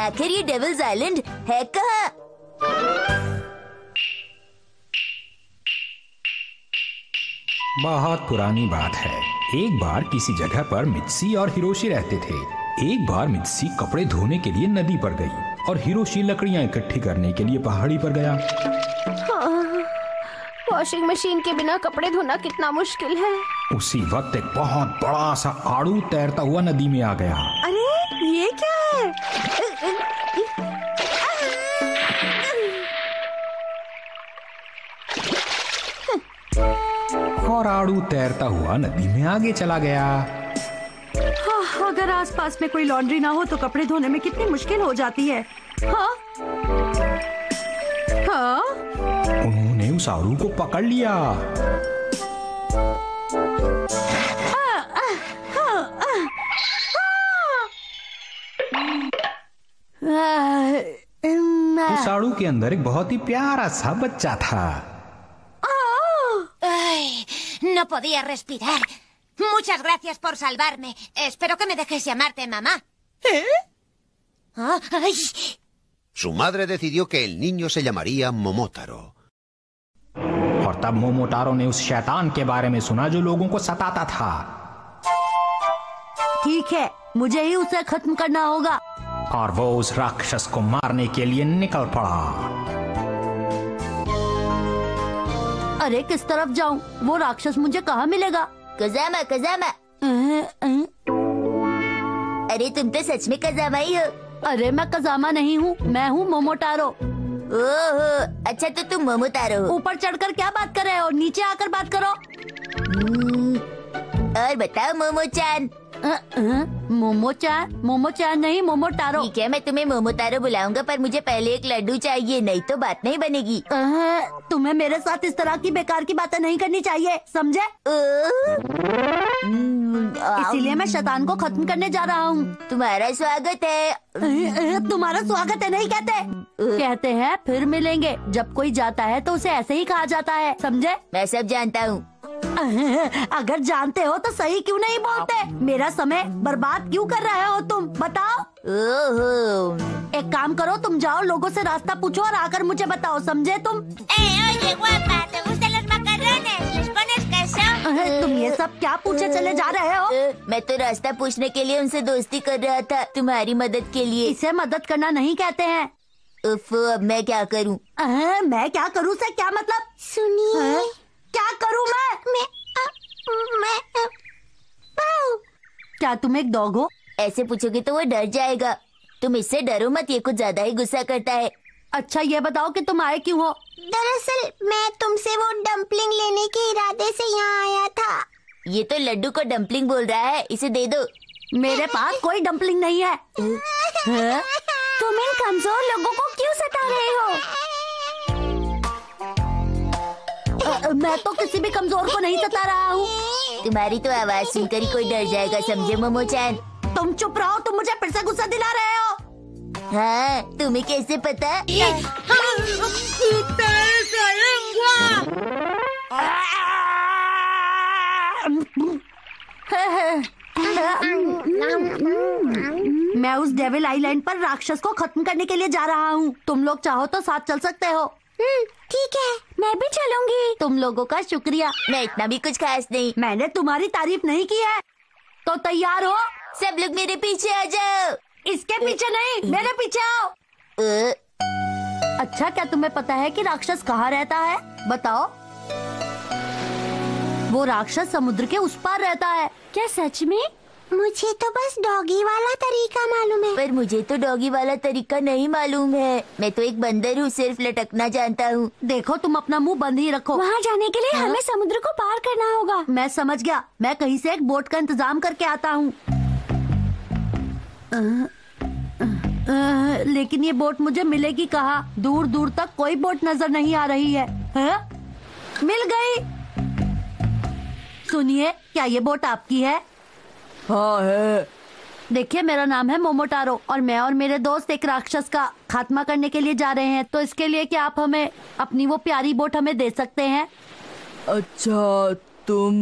आखिर ये devils island है कहाँ? बहुत पुरानी बात है। एक बार किसी जगह पर मित्सी और हिरोशी रहते थे। एक बार मित्सी कपड़े धोने के लिए नदी पर गई और हिरोशी लकड़ियां इकट्ठी करने के लिए पहाड़ी पर गया। वॉशिंग मशीन के बिना कपड़े धोना कितना मुश्किल है। उसी वक्त एक बहुत बड़ा सा आड़ू तैरता हुआ नदी में आ गया। अरे ये क्या है? और आड़ू तैरता हुआ नदी में आगे चला गया। अगर आसपास में कोई लॉन्ड्री ना हो तो कपड़े धोने में कितनी मुश्किल हो जाती है। हाँ? हाँ? उन्होंने उस आड़ू को पकड़ लिया। उस आड़ू के अंदर एक बहुत ही प्यारा सा बच्चा था। No podía respirar. Muchas gracias por salvarme. Espero que me dejes llamarte mamá. ¡Ay! Su madre decidió que el niño se llamaría Momotaro. और तब मोमोटारो ने उस शैतान के बारे में सुना जो लोगों को सताता था। ठीक है, मुझे ही उसे खत्म करना होगा। और वो उस राक्षस को मारने के लिए निकल पड़ा। अरे किस तरफ जाऊं? वो राक्षस मुझे कहाँ मिलेगा? Kazama Kazama. अरे तुम तो सच में कज़ामा ही हो। अरे मैं कज़ामा नहीं हूँ, मैं हूँ मोमोटारो। ओहो, अच्छा तो तुम मोमोटारो हो। ऊपर चढ़कर क्या बात कर रहे हो? नीचे आकर बात करो। और बताओ मोमो-चान। मोमो-चान नहीं, मोमोटारो। ठीक है, मैं तुम्हें मोमोटारो बुलाऊंगा, पर मुझे पहले एक लड्डू चाहिए, नहीं तो बात नहीं बनेगी। तुम्हें मेरे साथ इस तरह की बेकार की बातें नहीं करनी चाहिए, समझे? इसीलिए मैं शैतान को खत्म करने जा रहा हूँ। तुम्हारा स्वागत है। तुम्हारा स्वागत है नहीं कहते। कहते हैं फिर मिलेंगे। जब कोई जाता है तो उसे ऐसे ही कहा जाता है, समझे? मैं सब जानता हूँ। अगर जानते हो तो सही क्यों नहीं बोलते? मेरा समय बर्बाद क्यों कर रहे हो तुम? बताओ। ओहो। एक काम करो, तुम जाओ, लोगों से रास्ता पूछो और आकर मुझे बताओ, समझे तुम? Oye guapa, ¿te gustan los macarrones? ¿Les pones queso? तुम ये सब क्या पूछे चले जा रहे हो? मैं तो रास्ता पूछने के लिए उनसे दोस्ती कर रहा था, तुम्हारी मदद के लिए। इसे मदद करना नहीं कहते हैं। उफ, अब मैं क्या करूँ? मैं क्या करूँ से क्या मतलब? सुनिए। क्या करूँ मैं? क्या तुम एक डॉग हो? ऐसे पूछोगे तो वो डर जाएगा। तुम इससे डरो मत, ये कुछ ज्यादा ही गुस्सा करता है। अच्छा ये बताओ कि तुम आए क्यों हो? दरअसल मैं तुमसे वो डम्पलिंग लेने के इरादे से यहाँ आया था। ये तो लड्डू को डम्पलिंग बोल रहा है, इसे दे दो। मेरे पास कोई डम्पलिंग नहीं है। तुम इन कमजोर लोगों को क्यों सता रहे हो? मैं तो किसी भी कमजोर को नहीं सता रहा हूँ। तुम्हारी तो आवाज सुनकर ही कोई डर जाएगा, समझे मोमो-चान? तुम चुप रहो, तुम मुझे फिर से गुस्सा दिला रहे हो। हाँ, तुम्हें कैसे पता? मैं उस डेविल आइलैंड पर राक्षस को खत्म करने के लिए जा रहा हूँ। तुम लोग चाहो तो साथ चल सकते हो। ठीक है, मैं भी चलूंगी। तुम लोगों का शुक्रिया। मैं इतना भी कुछ खास नहीं। मैंने तुम्हारी तारीफ नहीं की है। तो तैयार हो? सब लोग मेरे पीछे आ जाओ। इसके पीछे नहीं, मेरे पीछे आओ। अच्छा, क्या तुम्हें पता है कि राक्षस कहाँ रहता है? बताओ। वो राक्षस समुद्र के उस पार रहता है। क्या सच में? मुझे तो बस डॉगी वाला तरीका मालूम है। पर मुझे तो डॉगी वाला तरीका नहीं मालूम है। मैं तो एक बंदर हूँ, सिर्फ लटकना जानता हूँ। देखो, तुम अपना मुंह बंद ही रखो। वहाँ जाने के लिए हमें समुद्र को पार करना होगा। मैं समझ गया, मैं कहीं से एक बोट का इंतजाम करके आता हूँ। लेकिन ये बोट मुझे मिलेगी कहाँ? दूर दूर तक कोई बोट नजर नहीं आ रही है। मिल गई। सुनिए, क्या ये बोट आपकी है? हाँ है। देखिए, मेरा नाम है मोमोटारो और मैं और मेरे दोस्त एक राक्षस का खात्मा करने के लिए जा रहे हैं। तो इसके लिए क्या आप हमें अपनी वो प्यारी बोट हमें दे सकते हैं? अच्छा, तुम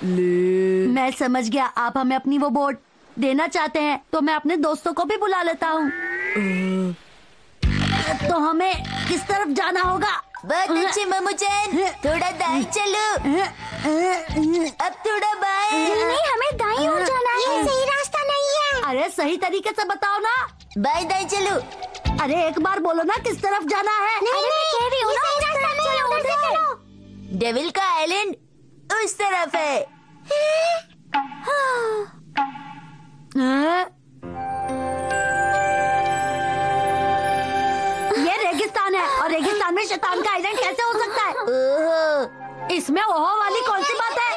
ले। मैं समझ गया, आप हमें अपनी वो बोट देना चाहते हैं तो मैं अपने दोस्तों को भी बुला लेता हूँ। तो हमें किस तरफ जाना होगा? बहुत अच्छे मामू-जान, थोड़ा दाएं चलो। अब थोड़ा बाएं। नहीं, हमें दाएं ओर जाना है। ये सही रास्ता नहीं है। अरे सही तरीके से बताओ ना। बाएं दाएं चलो। अरे एक बार बोलो ना किस तरफ जाना है। नहीं, कह रही हूँ ना, उधर चलो, उधर चलो। डेविल का आइलैंड उस तरफ है। ये रेगिस्तान है और रेगिस्तान में शैतान का आइलैंड कैसे हो सकता है? ओहो, इसमें ओहो वाली कौन सी बात है?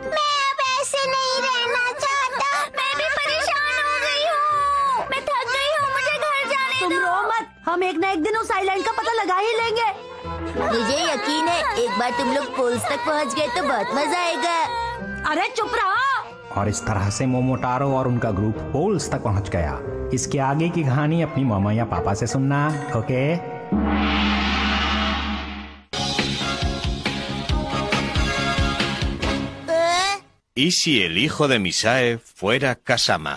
मैं अब ऐसे नहीं रहना चाहता। मैं भी परेशान हो गई हूँ। मैं थक गई हूँ, मुझे घर जाने दो। तुम रो मत, हम एक न एक दिन उस आइलैंड का पता लगा ही लेंगे। मुझे यकीन है एक बार तुम लोग पोल्स तक पहुँच गए तो बहुत मजा आएगा। अरे चुप रहो। और इस तरह से मोमोटारो और उनका ग्रुप पोल्स तक पहुंच गया। इसके आगे की कहानी अपनी मामा या पापा से सुनना, okay? ¿Y si el hijo de Misae fuera Kasama?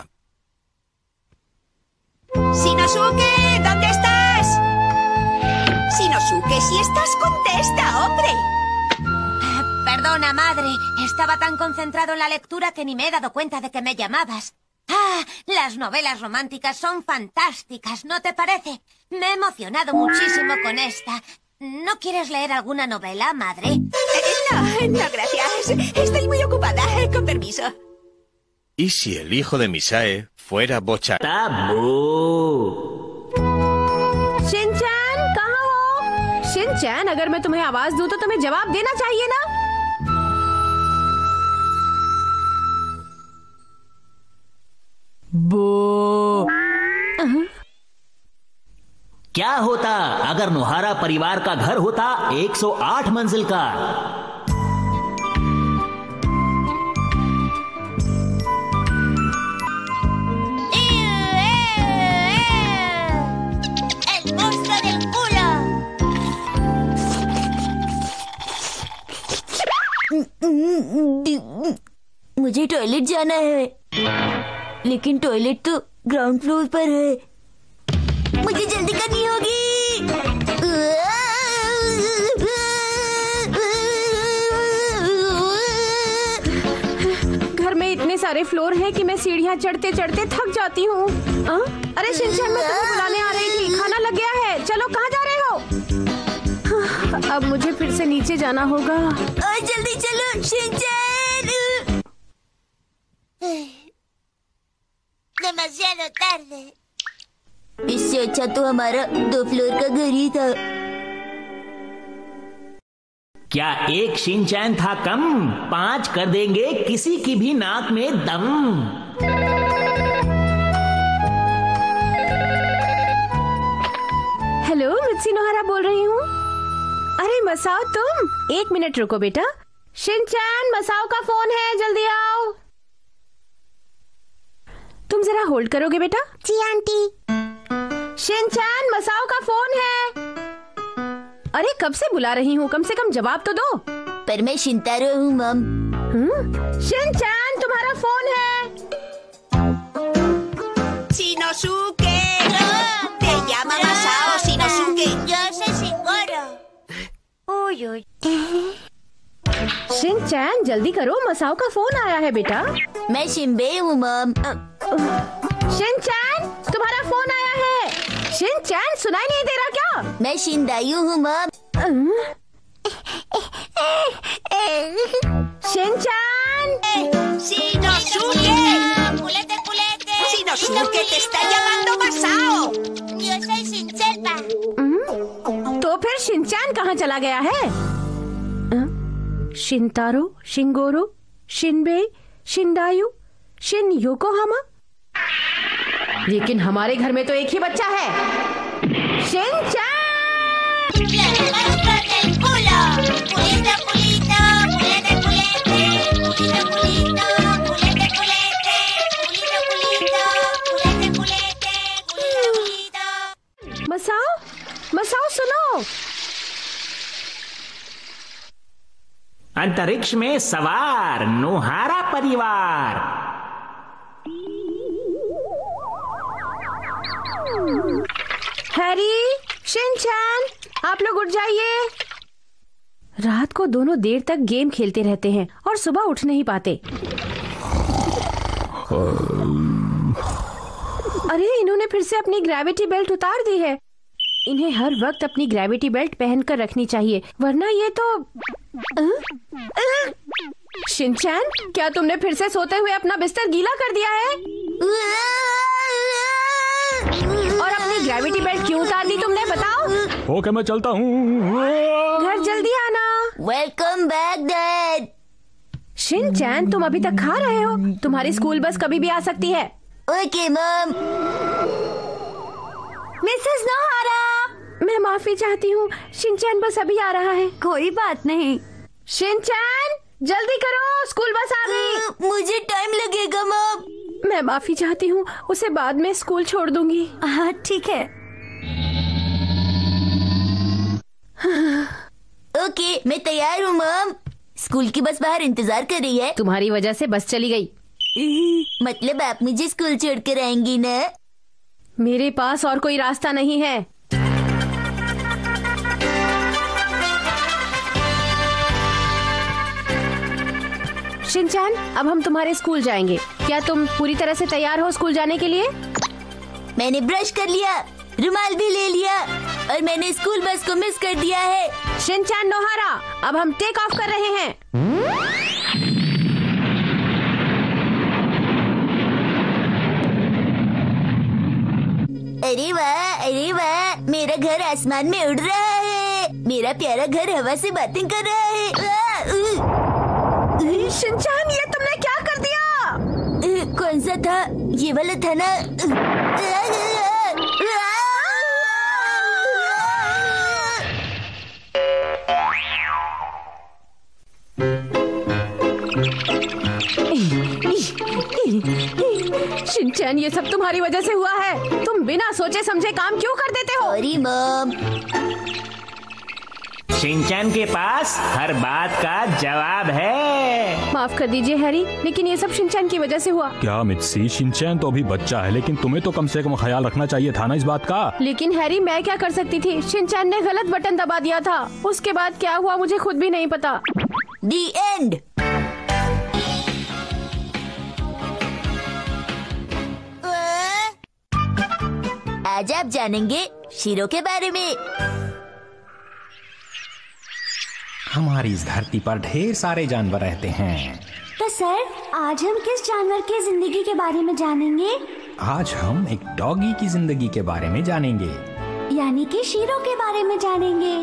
¡Shinosuke! ¿Dónde estás? Shinosuke, si estás, contesta, hombre. Perdona, madre. Estaba tan concentrado en la lectura que ni me he dado cuenta de que me llamabas. ¡Ah! Las novelas románticas son fantásticas, ¿no te parece? Me he emocionado muchísimo con esta. ¿No quieres leer alguna novela, madre? No, gracias. Estoy muy ocupada. Con permiso. ¿Y si el hijo de Misae fuera Bocha? Shinchan, कहाँ हो? Shinchan, अगर मैं तुम्हें आवाज दूं तो तुम्हें जवाब देना चाहिए ना? बो। क्या होता अगर नोहारा परिवार का घर होता 108 मंजिल का? El monstruo del culo. मुझे टॉयलेट जाना है, लेकिन टॉयलेट तो ग्राउंड फ्लोर पर है। मुझे जल्दी करनी होगी। घर में इतने सारे फ्लोर हैं कि मैं सीढ़ियाँ चढ़ते चढ़ते थक जाती हूँ। अरे शिनचैन, मैं तुम्हें बुलाने आ रही थी। खाना लग गया है, चलो कहाँ जा रहे हो? अब मुझे फिर से नीचे जाना होगा। जल्दी चलो शिनचैन। Demasiado tarde. इससे अच्छा तो हमारा 2 फ्लोर का घर ही था। क्या एक शिनचैन था कम? 5 कर देंगे किसी की भी नाक में दम। हेलो, मित्सी नोहारा बोल रही हूँ। अरे मसाओ, तुम 1 मिनट रुको बेटा। शिनचैन, मसाओ का फोन है, जल्दी आओ। तुम जरा होल्ड करोगे बेटा? जी आंटी। शिनचैन, मसाओ का फोन है। अरे कब से बुला रही हूँ, कम से कम जवाब तो दो। पर मैं शिनतारो हूँ मम। शिनचैन, तुम्हारा फोन है। ¡Shinosuke! ¡Te llama Masao, Shinosuke! Yo soy Shingoro. Uy, uy. Shinchan, जल्दी करो, मसाओ का फोन आया है बेटा। मैं शिम्बे हूँ मम। शिनचैन, तुम्हारा फोन आया है। शिनचैन, सुनाई नहीं दे रहा क्या? मैं शिंदायू हूँ मम। Shinchan, ¡Shinosuke! ¡Culete, culete! ¡Shinosuke, te está llamando Masao! Yo soy Shinchelpa. तो फिर शिनचैन कहाँ चला गया है? शिनतारो, शिंगोरो, शिनबे, शिंदायू, शिन योकोहामा। लेकिन हमारे घर में तो एक ही बच्चा है। शिनचैन! मसाओ, मसाओ सुनो। अंतरिक्ष में सवार नोहारा परिवार। हैरी, शिनचैन, आप लोग उठ जाइए। रात को दोनों देर तक गेम खेलते रहते हैं और सुबह उठ नहीं पाते। अरे इन्होंने फिर से अपनी ग्रेविटी बेल्ट उतार दी है। इन्हें हर वक्त अपनी ग्रेविटी बेल्ट पहनकर रखनी चाहिए, वरना ये तो शिनचैन, क्या तुमने फिर से सोते हुए अपना बिस्तर गीला कर दिया है? और अपनी ग्रेविटी बेल्ट क्यों उतार दी तुमने, बताओ? ओके, मैं चलता हूँ। घर जल्दी आना। Welcome back dad. शिनचैन, तुम अभी तक खा रहे हो? तुम्हारी स्कूल बस कभी भी आ सकती है। Okay mom. मिसेस नोहारा, मैं माफी चाहती हूँ, शिनचैन बस अभी आ रहा है। कोई बात नहीं। शिनचैन, जल्दी करो, स्कूल बस आ गई। मुझे टाइम लगेगा मॉम। मैं माफी चाहती हूँ, उसे बाद में स्कूल छोड़ दूंगी। हाँ ठीक है। ओके, मैं तैयार हूँ मॉम। स्कूल की बस बाहर इंतजार कर रही है। तुम्हारी वजह से बस चली गई। मतलब आप मुझे स्कूल छोड़ कर आएंगी ना? मेरे पास और कोई रास्ता नहीं है। शिनचैन, अब हम तुम्हारे स्कूल जाएंगे। क्या तुम पूरी तरह से तैयार हो स्कूल जाने के लिए? मैंने ब्रश कर लिया, रुमाल भी ले लिया और मैंने स्कूल बस को मिस कर दिया है। शिनचैन, नोहारा, अब हम टेक ऑफ कर रहे हैं। अरे वाह, मेरा घर आसमान में उड़ रहा है। मेरा प्यारा घर हवा से बातें कर रहा है। शिनचैन, ये तुमने क्या कर दिया? कौन सा था? ये वाला था ना? शिनचैन, ये सब तुम्हारी वजह से हुआ है। तुम बिना सोचे समझे काम क्यों कर देते हो? Sorry mom. शिनचैन के पास हर बात का जवाब है। माफ कर दीजिए हैरी, लेकिन ये सब शिनचैन की वजह से हुआ। क्या मित्सी, शिनचैन तो अभी बच्चा है, लेकिन तुम्हें तो कम से कम ख्याल रखना चाहिए था ना इस बात का। लेकिन हैरी, मैं क्या कर सकती थी? शिनचैन ने गलत बटन दबा दिया था। उसके बाद क्या हुआ मुझे खुद भी नहीं पता। दी एंड। आज आप जानेंगे शीरो के बारे में। हमारी इस धरती पर ढेर सारे जानवर रहते हैं। तो सर, आज हम किस जानवर की जिंदगी के बारे में जानेंगे? आज हम एक डॉगी की जिंदगी के बारे में जानेंगे। यानी कि शीरो के बारे में जानेंगे।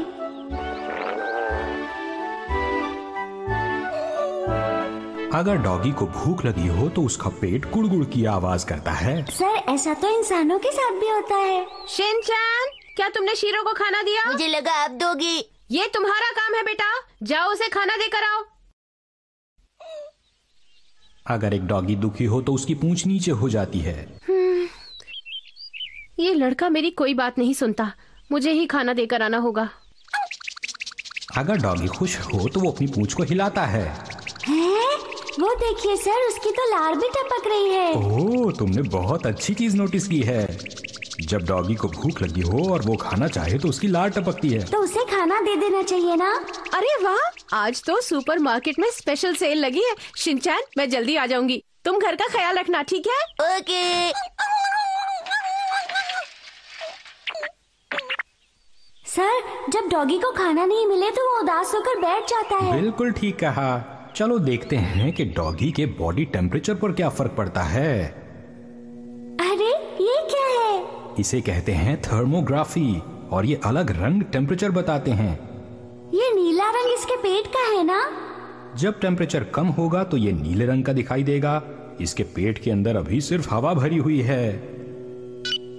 अगर डॉगी को भूख लगी हो तो उसका पेट गुड़गुड़ की आवाज करता है। सर, ऐसा तो इंसानों के साथ भी होता है। शिनचैन, क्या तुमने शीरो को खाना दिया? मुझे लगा आप दोगी। ये तुम्हारा काम है बेटा, जाओ उसे खाना देकर आओ। अगर एक डॉगी दुखी हो तो उसकी पूंछ नीचे हो जाती है। ये लड़का मेरी कोई बात नहीं सुनता, मुझे ही खाना देकर आना होगा। अगर डॉगी खुश हो तो वो अपनी पूंछ को हिलाता है। वो देखिए सर, उसकी तो लार भी टपक रही है। ओह, तुमने बहुत अच्छी चीज नोटिस की है। जब डॉगी को भूख लगी हो और वो खाना चाहे तो उसकी लार टपकती है। तो उसे खाना दे देना चाहिए ना। अरे वाह, आज तो सुपरमार्केट में स्पेशल सेल लगी है। शिनचैन, मैं जल्दी आ जाऊंगी। तुम घर का ख्याल रखना, ठीक है? ओके। सर, जब डॉगी को खाना नहीं मिले तो वो उदास होकर बैठ जाता है। बिल्कुल ठीक कहा। चलो देखते हैं कि डॉगी के बॉडी टेम्परेचर पर क्या फर्क पड़ता है। अरे, ये क्या है? इसे कहते हैं थर्मोग्राफी और ये अलग रंग टेम्परेचर बताते हैं। ये नीला रंग इसके पेट का है ना? जब टेम्परेचर कम होगा तो ये नीले रंग का दिखाई देगा। इसके पेट के अंदर अभी सिर्फ हवा भरी हुई है।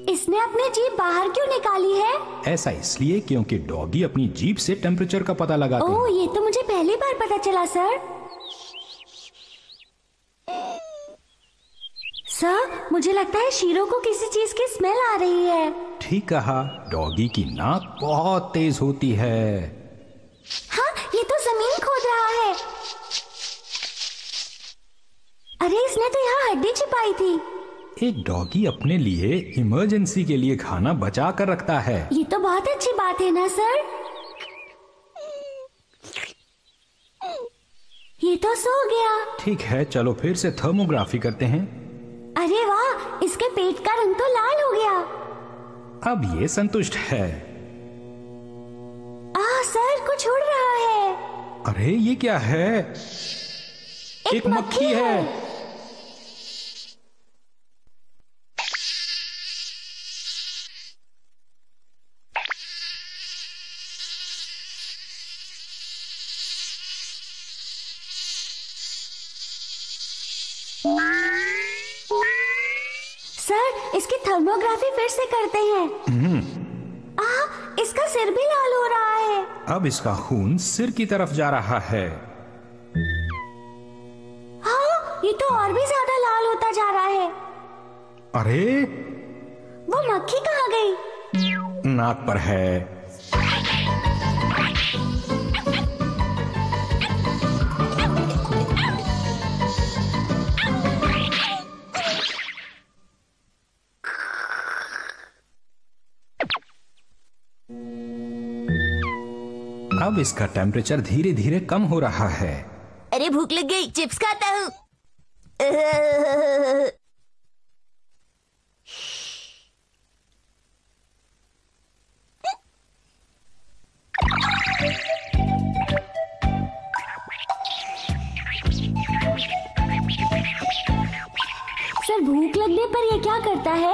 इसने अपनी जीभ बाहर क्यों निकाली है? ऐसा इसलिए क्योंकि डॉगी अपनी जीभ से टेम्परेचर का पता लगाते हैं। ओह, ये तो मुझे पहली बार पता चला सर। सर, मुझे लगता है शीरो को किसी चीज की स्मेल आ रही है। ठीक कहा, डॉगी की नाक बहुत तेज होती है। हाँ, ये तो जमीन खोद रहा है। अरे, इसने तो यहाँ हड्डी छिपाई थी। एक डॉगी अपने लिए इमरजेंसी के लिए खाना बचा कर रखता है। ये तो बहुत अच्छी बात है ना सर। ये तो सो गया। ठीक है, चलो फिर से थर्मोग्राफी करते हैं। अरे वाह, इसके पेट का रंग तो लाल हो गया। अब ये संतुष्ट है। सर कुछ उड़ रहा है। अरे ये क्या है? एक मक्खी है। सर इसकी थर्मोग्राफी फिर से करते हैं। इसका सिर भी लाल हो रहा है। अब इसका खून सिर की तरफ जा रहा है। हाँ, ये तो और भी ज्यादा लाल होता जा रहा है। अरे वो मक्खी कहाँ गई? नाक पर है। अब इसका टेम्परेचर धीरे धीरे कम हो रहा है। अरे भूख लग गई, चिप्स खाता हूँ। सर भूख लगने पर ये क्या करता है?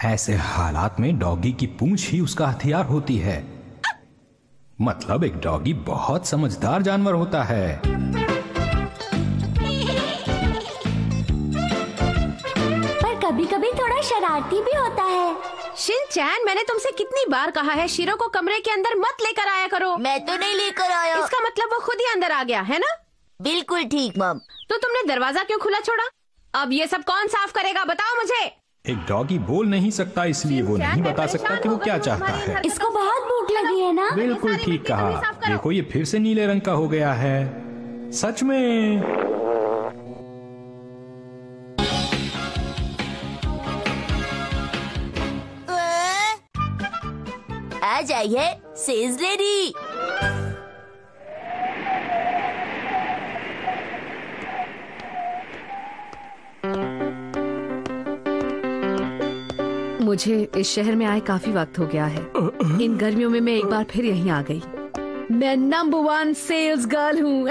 ऐसे हालात में डॉगी की पूंछ ही उसका हथियार होती है। मतलब एक डॉगी बहुत समझदार जानवर होता है। पर कभी कभी थोड़ा शरारती भी होता है। शिनचैन, मैंने तुमसे कितनी बार कहा है शीरो को कमरे के अंदर मत लेकर आया करो। मैं तो नहीं लेकर आया। इसका मतलब वो खुद ही अंदर आ गया है ना? बिल्कुल ठीक मम। तो तुमने दरवाजा क्यों खुला छोड़ा? अब ये सब कौन साफ करेगा, बताओ मुझे। एक डॉगी बोल नहीं सकता, इसलिए वो नहीं बता सकता कि वो क्या चाहता है। इसको बहुत भूख लगी है ना? बिल्कुल ठीक कहा। देखो ये फिर से नीले रंग का हो गया है। सच में। आ जाइए, सेज लेडी। मुझे इस शहर में आए काफी वक्त हो गया है। इन गर्मियों में मैं एक बार फिर यहीं आ गई। मैं नंबर 1 सेल्स गर्ल हूँ।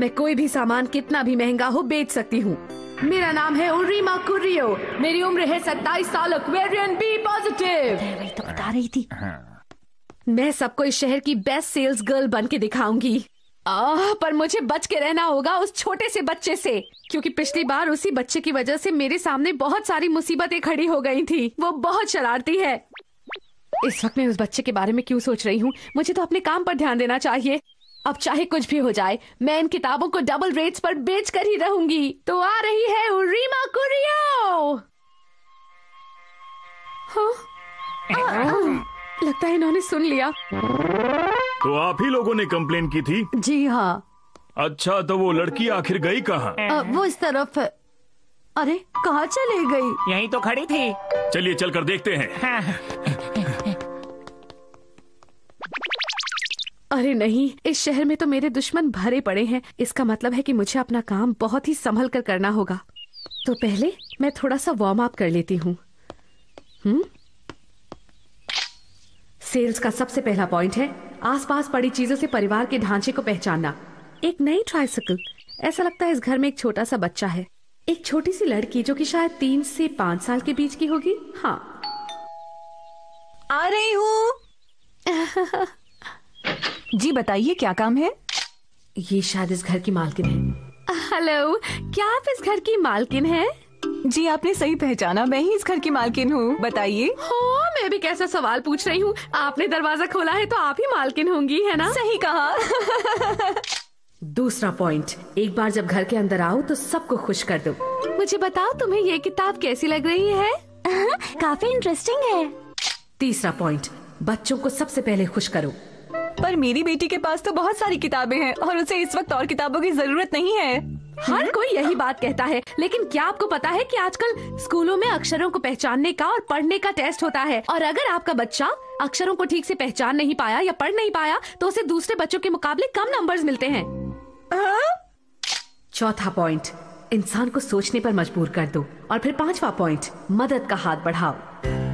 मैं कोई भी सामान कितना भी महंगा हो बेच सकती हूँ। मेरा नाम है उरीमा कुरियो। मेरी उम्र है 27 साल। Aquarian B positive. वही तो बता रही थी। मैं सबको इस शहर की बेस्ट सेल्स गर्ल बन के दिखाऊंगी। पर मुझे बच के रहना होगा उस छोटे से बच्चे से, क्योंकि पिछली बार उसी बच्चे की वजह से मेरे सामने बहुत सारी मुसीबतें खड़ी हो गई थी। वो बहुत शरारती है। इस वक्त मैं उस बच्चे के बारे में क्यों सोच रही हूँ? मुझे तो अपने काम पर ध्यान देना चाहिए। अब चाहे कुछ भी हो जाए, मैं इन किताबों को डबल रेट्स पर बेच कर ही रहूंगी। तो आ रही है उरीमा कुरियो। हाँ? लगता है इन्होंने सुन लिया। तो आप ही लोगों ने कंप्लेन की थी? जी हाँ। अच्छा, तो वो लड़की आखिर गई कहाँ? वो इस तरफ है। अरे कहाँ चली गई? यहीं तो खड़ी थी। चलिए चलकर देखते हैं। हाँ। अरे नहीं, इस शहर में तो मेरे दुश्मन भरे पड़े हैं। इसका मतलब है कि मुझे अपना काम बहुत ही संभल कर करना होगा। तो पहले मैं थोड़ा सा वार्म अप कर लेती हूँ। सेल्स का सबसे पहला पॉइंट है आसपास पड़ी चीजों से परिवार के ढांचे को पहचानना। एक नई ट्राइसाइकिल। ऐसा लगता है इस घर में एक छोटा सा बच्चा है। एक छोटी सी लड़की जो कि शायद 3 से 5 साल के बीच की होगी। हाँ, आ रही हूँ। जी बताइए, क्या काम है? ये शायद इस घर की मालकिन है। हेलो, क्या आप इस घर की मालकिन हैं? जी आपने सही पहचाना, मैं ही इस घर की मालकिन हूँ। बताइए। हाँ, मैं भी कैसा सवाल पूछ रही हूँ। आपने दरवाजा खोला है तो आप ही मालकिन होंगी, है ना? सही कहा। दूसरा पॉइंट, एक बार जब घर के अंदर आओ तो सबको खुश कर दो। मुझे बताओ तुम्हें ये किताब कैसी लग रही है? काफी इंटरेस्टिंग है। तीसरा पॉइंट, बच्चों को सबसे पहले खुश करो। पर मेरी बेटी के पास तो बहुत सारी किताबें हैं और उसे इस वक्त और किताबों की जरूरत नहीं है। हर कोई यही बात कहता है, लेकिन क्या आपको पता है कि आजकल स्कूलों में अक्षरों को पहचानने का और पढ़ने का टेस्ट होता है, और अगर आपका बच्चा अक्षरों को ठीक से पहचान नहीं पाया या पढ़ नहीं पाया तो उसे दूसरे बच्चों के मुकाबले कम नंबर्स मिलते हैं। चौथा पॉइंट, इंसान को सोचने पर मजबूर कर दो। और फिर पांचवा पॉइंट, मदद का हाथ बढ़ाओ।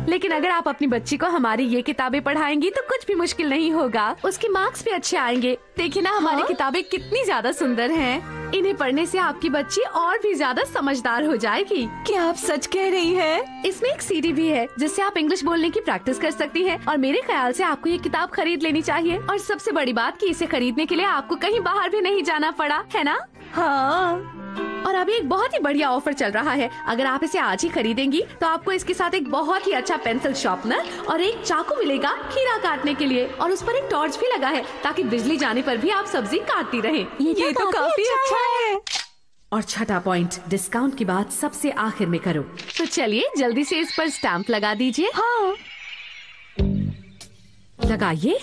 लेकिन अगर आप अपनी बच्ची को हमारी ये किताबें पढ़ाएंगी तो कुछ भी मुश्किल नहीं होगा, उसके मार्क्स भी अच्छे आएंगे। देखिए ना, हमारी किताबें कितनी ज्यादा सुंदर हैं। इन्हें पढ़ने से आपकी बच्ची और भी ज्यादा समझदार हो जाएगी। क्या आप सच कह रही हैं? इसमें एक सीडी भी है जिससे आप इंग्लिश बोलने की प्रैक्टिस कर सकती हैं। और मेरे ख्याल से आपको ये किताब खरीद लेनी चाहिए। और सबसे बड़ी बात कि इसे खरीदने के लिए आपको कहीं बाहर भी नहीं जाना पड़ा, है ना? हाँ। और अभी एक बहुत ही बढ़िया ऑफर चल रहा है। अगर आप इसे आज ही खरीदेंगी तो आपको इसके साथ एक बहुत ही अच्छा पेंसिल शार्पनर और एक चाकू मिलेगा खीरा काटने के लिए, और उस पर एक टॉर्च भी लगा है ताकि बिजली जाने पर भी आप सब्जी काटती रहें। ये तो काफी अच्छा है। और छठा पॉइंट, डिस्काउंट की बात सबसे आखिर में करो। तो चलिए जल्दी से इस पर स्टैंप लगा दीजिए। हाँ। लगाइए।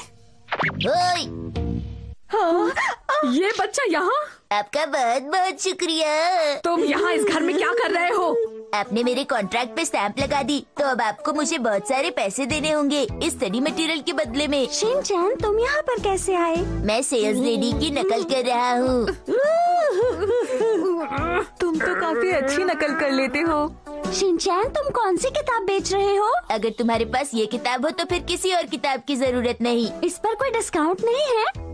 हाँ। ये बच्चा यहाँ? आपका बहुत बहुत शुक्रिया। तुम यहाँ इस घर में क्या कर रहे हो? आपने मेरे कॉन्ट्रैक्ट पे स्टैंप लगा दी तो अब आपको मुझे बहुत सारे पैसे देने होंगे इस स्टडी मटेरियल के बदले में। शिनचैन, तुम यहाँ पर कैसे आए? मैं सेल्स लेडी की नकल कर रहा हूँ। तुम तो काफी अच्छी नकल कर लेते हो। शिनचैन, तुम कौन सी किताब बेच रहे हो? अगर तुम्हारे पास ये किताब हो तो फिर किसी और किताब की जरूरत नहीं। इस पर कोई डिस्काउंट नहीं है?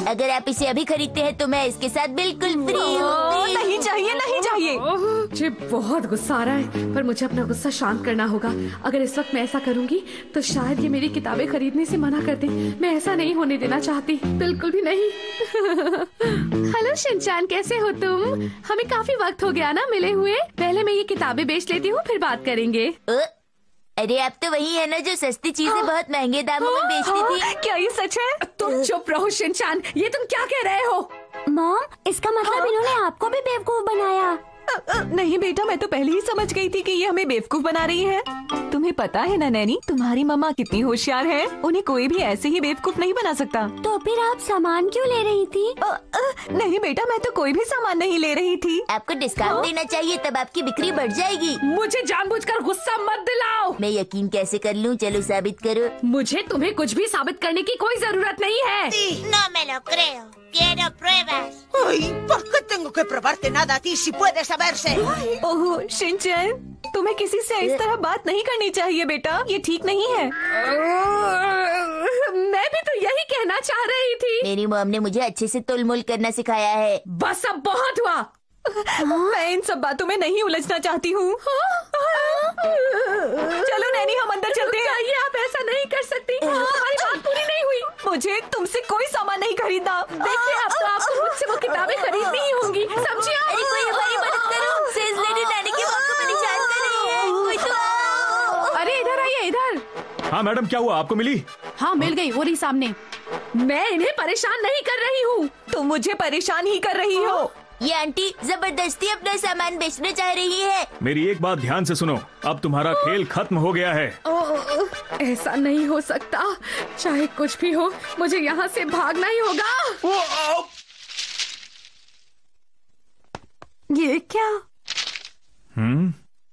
अगर आप इसे अभी खरीदते हैं तो मैं इसके साथ बिल्कुल फ्री हूँ। नहीं चाहिए, नहीं चाहिए। मुझे बहुत गुस्सा आ रहा है, पर मुझे अपना गुस्सा शांत करना होगा। अगर इस वक्त मैं ऐसा करूंगी तो शायद ये मेरी किताबें खरीदने से मना कर दे। मैं ऐसा नहीं होने देना चाहती, बिल्कुल भी नहीं। हेलो शिनचैन, कैसे हो तुम? हमें काफी वक्त हो गया ना मिले हुए। पहले मैं ये किताबें बेच लेती हूँ, फिर बात करेंगे। अरे आप तो वही है ना जो सस्ती चीजें बहुत महंगे दामों में बेचती थी। क्या ये सच है? तुम चुप रहो शिनचैन, ये तुम क्या कह रहे हो? मॉम, इसका मतलब इन्होंने आपको भी बेवकूफ बनाया। नहीं बेटा, मैं तो पहले ही समझ गई थी कि ये हमें बेवकूफ बना रही है। तुम्हें पता है ना नैनी, तुम्हारी मम्मा कितनी होशियार है। उन्हें कोई भी ऐसे ही बेवकूफ नहीं बना सकता। तो फिर आप सामान क्यों ले रही थी? नहीं बेटा, मैं तो कोई भी सामान नहीं ले रही थी। आपको डिस्काउंट देना चाहिए, तब आपकी बिक्री बढ़ जाएगी। मुझे जानबूझकर गुस्सा मत दिलाओ। मैं यकीन कैसे कर लूं? चलो साबित करो। मुझे तुम्हें कुछ भी साबित करने की कोई जरूरत नहीं है। No me lo creo. Quiero pruebas. Ay, ¿por qué tengo que probarte nada a ti si puede saberse? Oh Shinchan, तुम्हें किसी से इस तरह बात नहीं करनी चाहिए बेटा, ये ठीक नहीं है। मैं भी तो यही कहना चाह रही थी। मेरी मॉम ने मुझे अच्छे से तोलमोल करना सिखाया है। बस अब बहुत हुआ। मैं इन सब बातों में नहीं उलझना चाहती हूँ। चलो नैनी, हम अंदर चलते हैं। चाहिए, आप ऐसा नहीं कर सकती। हमारी बात पूरी नहीं हुई। मुझे तुमसे कोई सामान नहीं खरीदना। देखिए, अब तो आपको मुझसे वो किताबें खरीदनी ही होंगी, समझिए? अरे कोई हमारी मदद करो। सेल्स लेडी नैनी की मॉम को परेशान कर रही है। कोई तो आओ। अरे इधर आइए, इधर। हाँ मैडम, क्या हुआ? आपको मिली? हाँ मिल गई, वो रही सामने। मैं इन्हें परेशान नहीं कर रही हूँ। तुम मुझे परेशान ही कर रही हो। ये आंटी जबरदस्ती अपना सामान बेचना चाह रही है। मेरी एक बात ध्यान से सुनो, अब तुम्हारा खेल खत्म हो गया है। ऐसा नहीं हो सकता। चाहे कुछ भी हो, मुझे यहाँ से भागना ही होगा। ये क्या?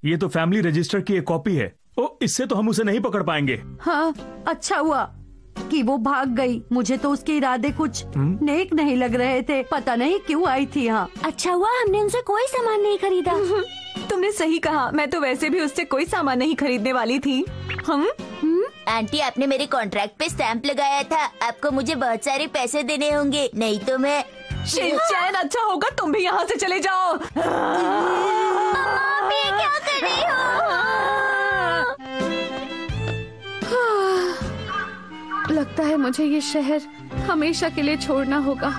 ये तो फैमिली रजिस्टर की एक कॉपी है। ओ, इससे तो हम उसे नहीं पकड़ पाएंगे। हाँ, अच्छा हुआ कि वो भाग गई। मुझे तो उसके इरादे कुछ नेक नहीं लग रहे थे। पता नहीं क्यों आई थी यहाँ। अच्छा हुआ हमने उनसे कोई सामान नहीं खरीदा। तुमने सही कहा, मैं तो वैसे भी उससे कोई सामान नहीं खरीदने वाली थी। आंटी, आपने मेरे कॉन्ट्रैक्ट पे स्टैंप लगाया था। आपको मुझे बहुत सारे पैसे देने होंगे, नहीं तो मैं। शिनचैन, अच्छा होगा तुम भी यहाँ से चले जाओ। क्या कर रही हो? लगता है मुझे ये शहर हमेशा के लिए छोड़ना होगा।